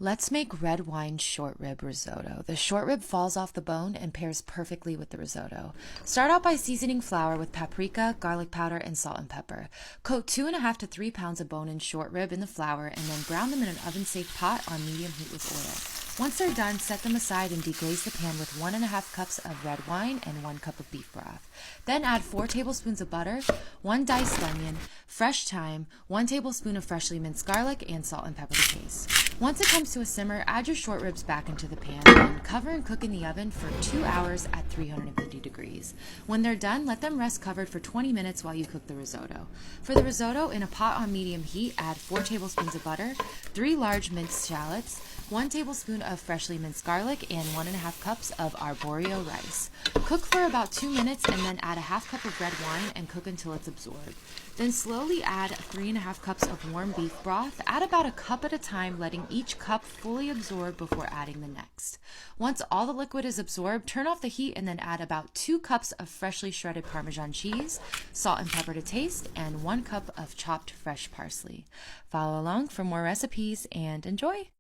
Let's make red wine short rib risotto. The short rib falls off the bone and pairs perfectly with the risotto. Start out by seasoning flour with paprika, garlic powder, and salt and pepper. Coat 2.5 to 3 pounds of bone-in short rib in the flour and then brown them in an oven-safe pot on medium heat with oil. Once they're done, set them aside and deglaze the pan with 1.5 cups of red wine and 1 cup of beef broth. Then add 4 tablespoons of butter, 1 diced onion, fresh thyme, 1 tablespoon of freshly minced garlic, and salt and pepper to taste. Once it comes to a simmer, add your short ribs back into the pan and cover and cook in the oven for 2 hours at 350 degrees. When they're done, let them rest covered for 20 minutes while you cook the risotto. For the risotto, in a pot on medium heat, add 4 tablespoons of butter, 3 large minced shallots, 1 tablespoon of freshly minced garlic, and 1.5 cups of arborio rice. Cook for about 2 minutes and then add a half cup of red wine and cook until it's absorbed. Then slowly add 3.5 cups of warm beef broth. Add about a cup at a time, letting each cup fully absorb before adding the next. Once all the liquid is absorbed, turn off the heat and then add about 2 cups of freshly shredded Parmesan cheese, salt and pepper to taste, and 1 cup of chopped fresh parsley. Follow along for more recipes and enjoy!